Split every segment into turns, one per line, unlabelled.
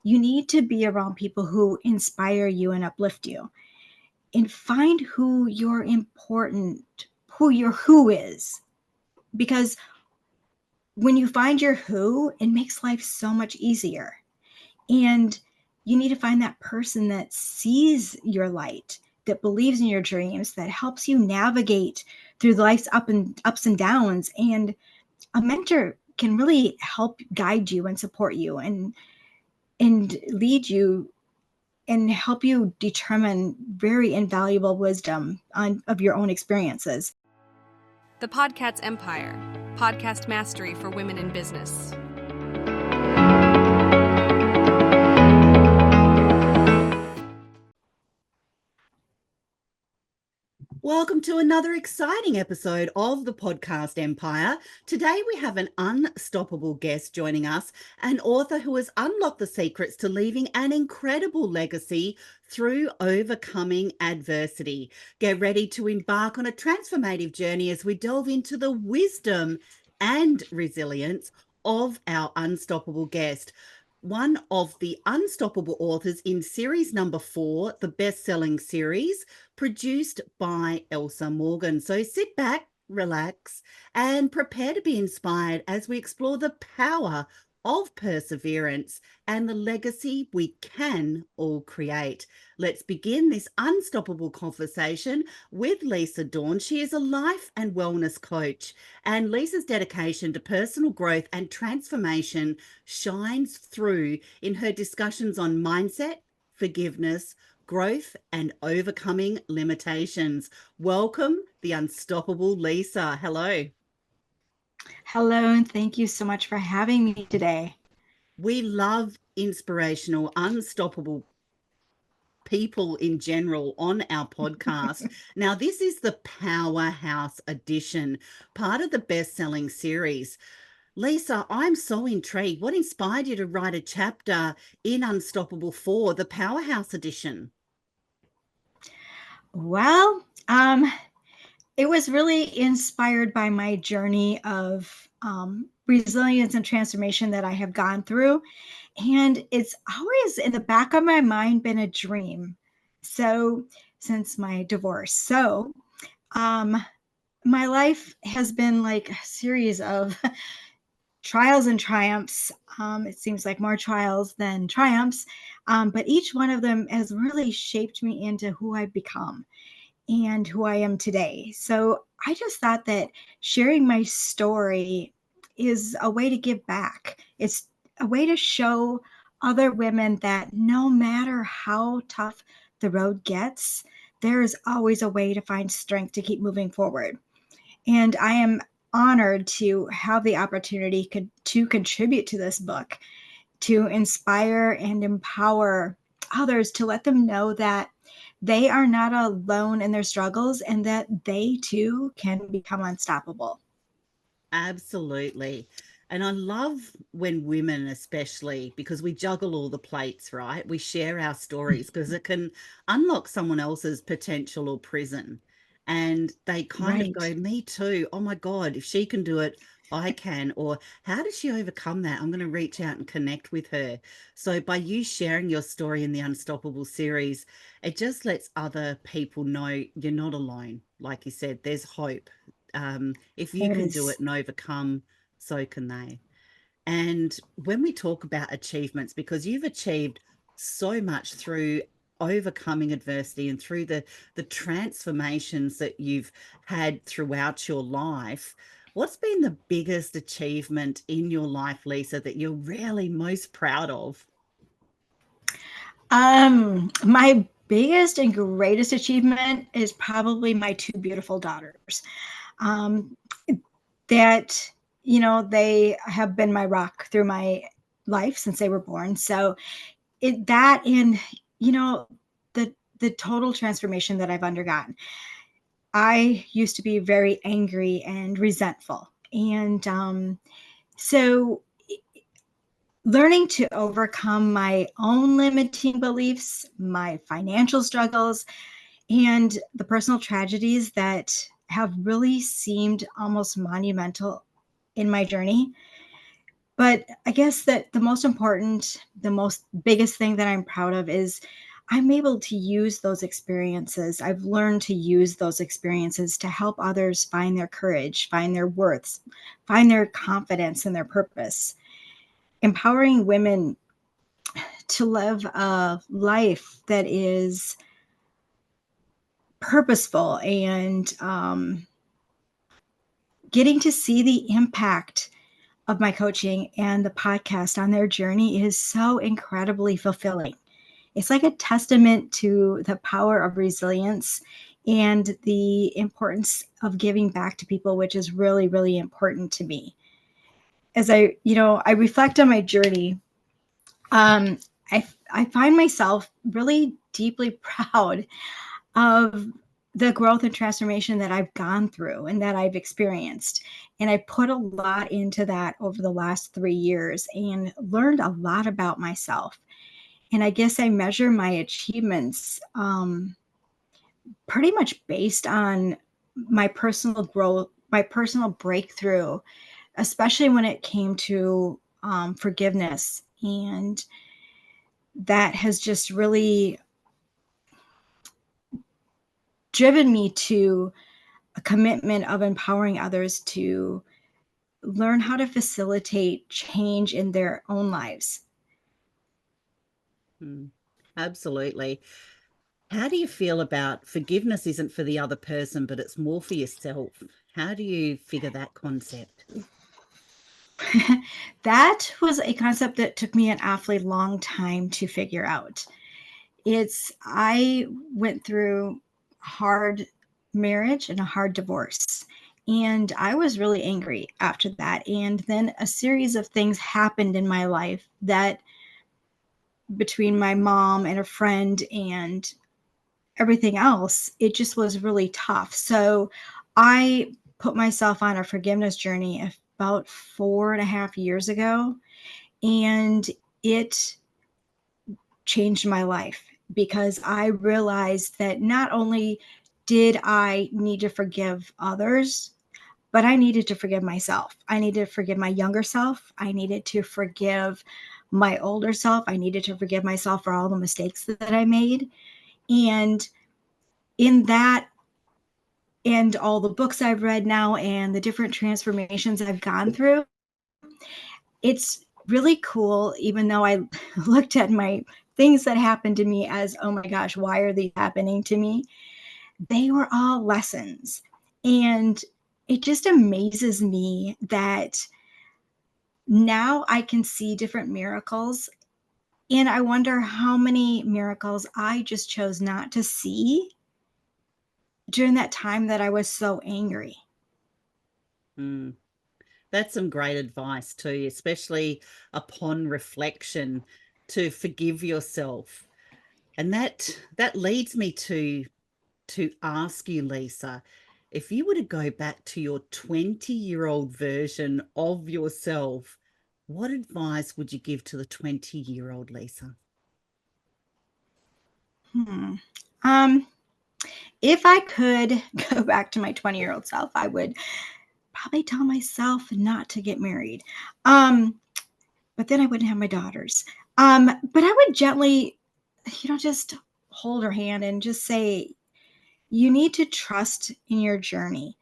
you need to be around people who inspire you and uplift you, and find who your who is. Because when you find your who, it makes life so much easier. And you need to find that person that sees your light, that believes in your dreams, that helps you navigate through life's ups and downs. And a mentor can really help guide you and support you and lead you and help you determine very invaluable wisdom of your own experiences.
The Podcast's Empire, podcast mastery for women in business.
Welcome to another exciting episode of the Podcast Empire. Today we have an unstoppable guest joining us, an author who has unlocked the secrets to leaving an incredible legacy through overcoming adversity. Get ready to embark on a transformative journey as we delve into the wisdom and resilience of our unstoppable guest. One of the unstoppable authors in series number 4, the best-selling series, produced by Elsa Morgan. So sit back, relax, and prepare to be inspired as we explore the power of perseverance and the legacy we can all create. Let's begin this unstoppable conversation with Lisa Dawn. She is a life and wellness coach, and Lisa's dedication to personal growth and transformation shines through in her discussions on mindset, forgiveness, growth, and overcoming limitations. Welcome, the unstoppable Lisa. Hello.
Hello, and thank you so much for having me today.
We love inspirational, unstoppable people in general on our podcast. Now, this is the Powerhouse edition, part of the best-selling series. Lisa, I'm so intrigued. What inspired you to write a chapter in Unstoppable 4, the Powerhouse edition?
Well, it was really inspired by my journey of resilience and transformation that I have gone through. And it's always in the back of my mind been a dream. So since my divorce. So my life has been like a series of trials and triumphs. It seems like more trials than triumphs. But each one of them has really shaped me into who I've become and who I am today. So I just thought that sharing my story is a way to give back. It's a way to show other women that no matter how tough the road gets, there is always a way to find strength to keep moving forward. And I am honored to have the opportunity to contribute to this book, to inspire and empower others, to let them know that they are not alone in their struggles and that they too can become unstoppable.
Absolutely. And I love when women, especially, because we juggle all the plates, right? We share our stories because it can unlock someone else's potential or prison. And they kind of
Right.
go, me too. Oh my God, if she can do it, I can. Or how does she overcome that? I'm going to reach out and connect with her. So by you sharing your story in the Unstoppable series, it just lets other people know you're not alone. Like you said, there's hope. If you
There
can do
is.
it and overcome, so can they. And when we talk about achievements, because you've achieved so much through overcoming adversity and through the transformations that you've had throughout your life, what's been the biggest achievement in your life, Lisa, that you're really most proud of?
My biggest and greatest achievement is probably my 2 beautiful daughters. Um, that, they have been my rock through my life since they were born. So that and, the total transformation that I've undergone. I used to be very angry and resentful. And so learning to overcome my own limiting beliefs, my financial struggles, and the personal tragedies that have really seemed almost monumental in my journey But I guess that the most important, the most biggest thing that I'm proud of is I'm able to use those experiences. I've learned to use those experiences to help others find their courage, find their worths, find their confidence and their purpose. Empowering women to live a life that is purposeful and getting to see the impact of my coaching and the podcast on their journey is so incredibly fulfilling. It's like a testament to the power of resilience and the importance of giving back to people, which is really, really important to me. As I reflect on my journey, um, I find myself really deeply proud of the growth and transformation that I've gone through and that I've experienced. And I put a lot into that over the last 3 years and learned a lot about myself. And I guess I measure my achievements pretty much based on my personal growth, my personal breakthrough, especially when it came to forgiveness. And that has just really driven me to a commitment of empowering others to learn how to facilitate change in their own lives.
Absolutely. How do you feel about forgiveness isn't for the other person, but it's more for yourself? How do you figure that concept?
That was a concept that took me an awfully long time to figure out. I went through a hard marriage and a hard divorce. And I was really angry after that. And then a series of things happened in my life that, between my mom and a friend and everything else, it just was really tough. So I put myself on a forgiveness journey about 4.5 years ago, and it changed my life because I realized that not only did I need to forgive others, but I needed to forgive myself. I needed to forgive my younger self. I needed to forgive my older self. I needed to forgive myself for all the mistakes that I made. And in that, and all the books I've read now and the different transformations I've gone through, it's really cool, even though I looked at my things that happened to me as, oh my gosh, why are these happening to me? They were all lessons. And it just amazes me that now I can see different miracles. And I wonder how many miracles I just chose not to see during that time that I was so angry.
Mm. That's some great advice too, especially upon reflection, to forgive yourself. And that leads me to ask you, Lisa, if you were to go back to your 20-year-old version of yourself, what advice would you give to the 20-year-old Lisa?
Hmm. Um, if I could go back to my 20-year-old self, I would probably tell myself not to get married. But then I wouldn't have my daughters. But I would gently, just hold her hand and just say, you need to trust in your journey.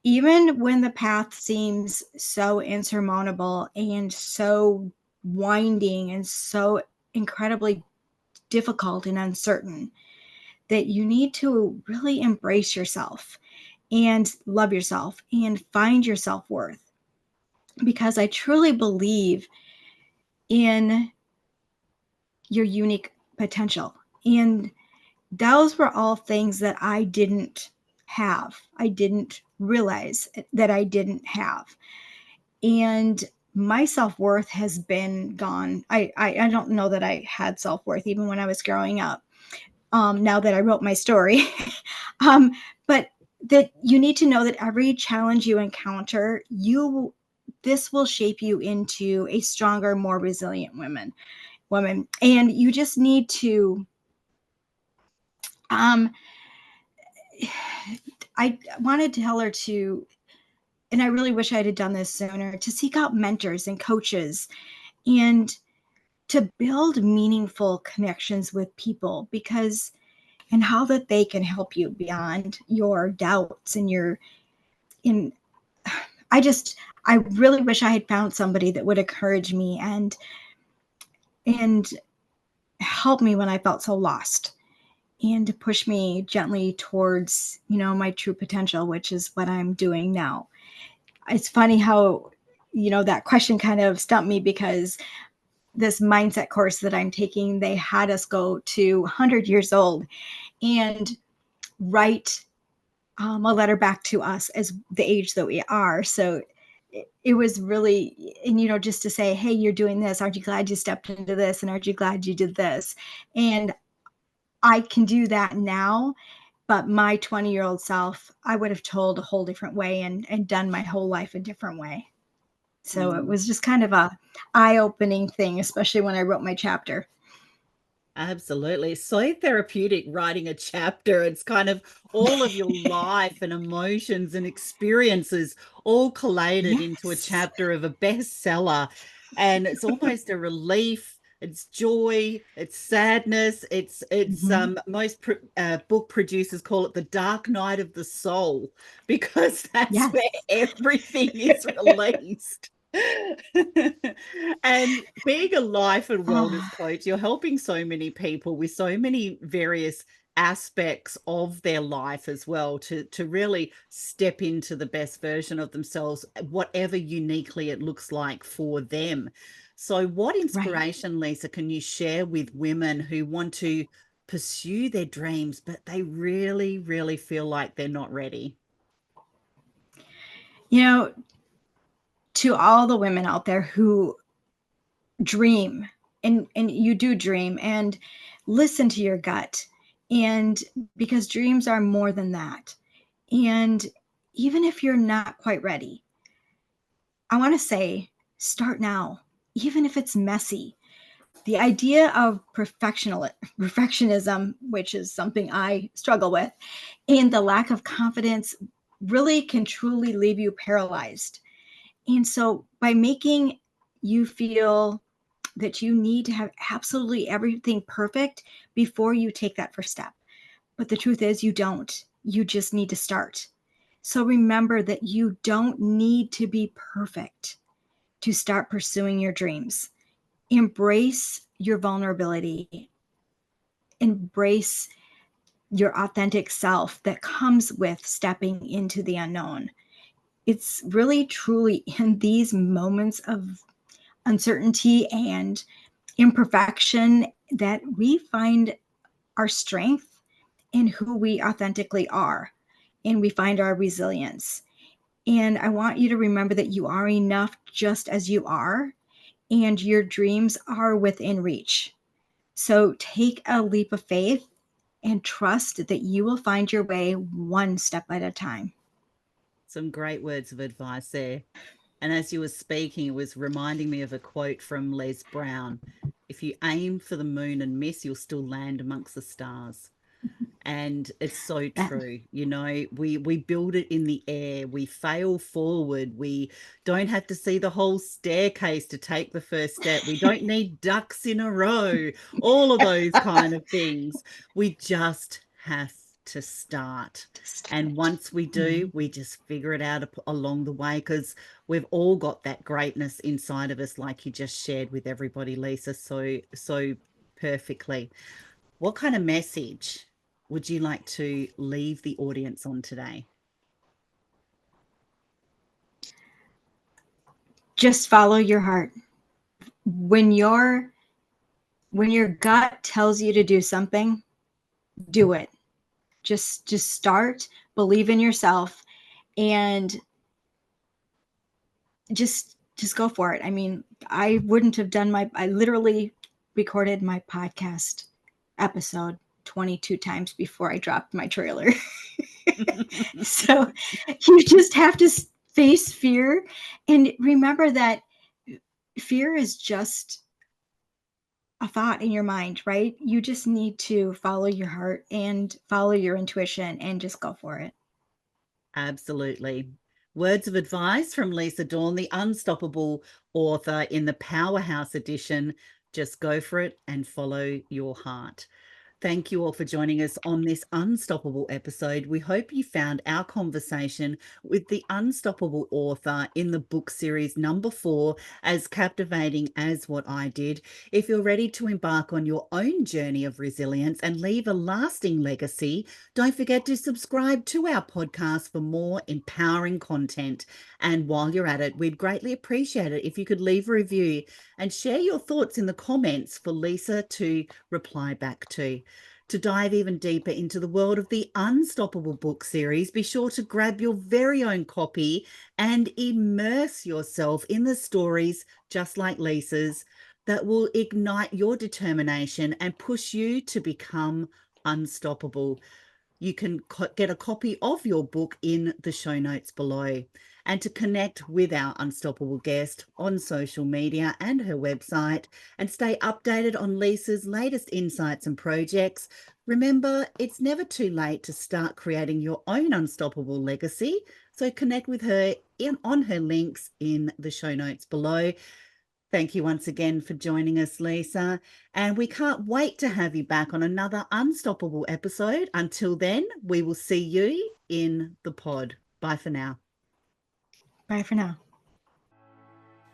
Even when the path seems so insurmountable and so winding and so incredibly difficult and uncertain, that you need to really embrace yourself and love yourself and find your self-worth. Because I truly believe in your unique potential. And those were all things that I didn't have. I didn't realize that I didn't have. And my self-worth has been gone. I don't know that I had self-worth even when I was growing up. Now that I wrote my story. um, but that you need to know that every challenge you encounter, this will shape you into a stronger, more resilient woman. And you just need to um I want to tell her to and I really wish I had done this sooner, to seek out mentors and coaches and to build meaningful connections with people, because and how that they can help you beyond your doubts and your in I just I really wish I had found somebody that would encourage me and help me when I felt so lost, and to push me gently towards, my true potential, which is what I'm doing now. It's funny how, that question kind of stumped me, because this mindset course that I'm taking, they had us go to 100 years old and write a letter back to us as the age that we are. So it was really, and just to say, hey, you're doing this. Aren't you glad you stepped into this? And aren't you glad you did this? And I can do that now. But my 20-year-old self, I would have told a whole different way and done my whole life a different way. So it was just kind of a eye-opening thing, especially when I wrote my chapter.
Absolutely. It's so therapeutic writing a chapter. It's kind of all of your life and emotions and experiences all collated into a
Yes.
chapter of a bestseller. And it's almost a relief. It's joy, it's sadness, it's
Mm-hmm.
most book producers call it the dark night of the soul, because that's where
Yes.
everything is released. And being a life and wellness
Oh,
coach, you're helping so many people with so many various aspects of their life as well, to really step into the best version of themselves, whatever uniquely it looks like for them. So what
right.
inspiration, Lisa, can you share with women who want to pursue their dreams, but they really, really feel like they're not ready?
You know, to all the women out there who dream, and you do dream, and listen to your gut, and because dreams are more than that. And even if you're not quite ready, I want to say, start now, even if it's messy. The idea of perfectionism, which is something I struggle with, and the lack of confidence really can truly leave you paralyzed. And so by making you feel that you need to have absolutely everything perfect before you take that first step. But the truth is, you don't. You just need to start. So remember that you don't need to be perfect to start pursuing your dreams. Embrace your vulnerability, embrace your authentic self that comes with stepping into the unknown. It's really, truly in these moments of uncertainty and imperfection that we find our strength in who we authentically are, and we find our resilience. And I want you to remember that you are enough just as you are, and your dreams are within reach. So take a leap of faith and trust that you will find your way one step at a time.
Some great words of advice there. And as you were speaking, it was reminding me of a quote from Les Brown: if you aim for the moon and miss, you'll still land amongst the stars. And it's so
That
true. We build it in the air, we fail forward, we don't have to see the whole staircase to take the first step, we don't need ducks in a row, all of those kind of things. We just have to start.
to
And
start.
once we do,
Mhm.
we just figure it out along the way, because we've all got that greatness inside of us, like you just shared with everybody, Lisa, so perfectly. What kind of message would you like to leave the audience on today?
Just follow your heart. When your gut tells you to do something, do it. Just start, believe in yourself, and just go for it. I mean, I wouldn't have done I literally recorded my podcast episode 22 times before I dropped my trailer. So you just have to face fear, and remember that fear is just a thought in your mind, right? You just need to follow your heart and follow your intuition and just go for it.
Absolutely. Words of advice from Lisa Dawn, the unstoppable author in the Powerhouse edition. Just go for it and follow your heart. Thank you all for joining us on this unstoppable episode. We hope you found our conversation with the unstoppable author in the book series number 4 as captivating as what I did. If you're ready to embark on your own journey of resilience and leave a lasting legacy, don't forget to subscribe to our podcast for more empowering content. And while you're at it, we'd greatly appreciate it if you could leave a review and share your thoughts in the comments for Lisa to reply back to. To dive even deeper into the world of the Unstoppable book series, be sure to grab your very own copy and immerse yourself in the stories, just like Lisa's, that will ignite your determination and push you to become unstoppable. You can get a copy of your book in the show notes below. And to connect with our unstoppable guest on social media and her website and stay updated on Lisa's latest insights and projects, remember, it's never too late to start creating your own unstoppable legacy. So connect with her on her links in the show notes below. Thank you once again for joining us, Lisa. And we can't wait to have you back on another Unstoppable episode. Until then, we will see you in the pod. Bye for now.
Bye for now.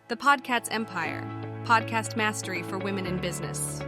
The Podcat's Empire, podcast mastery for women in business.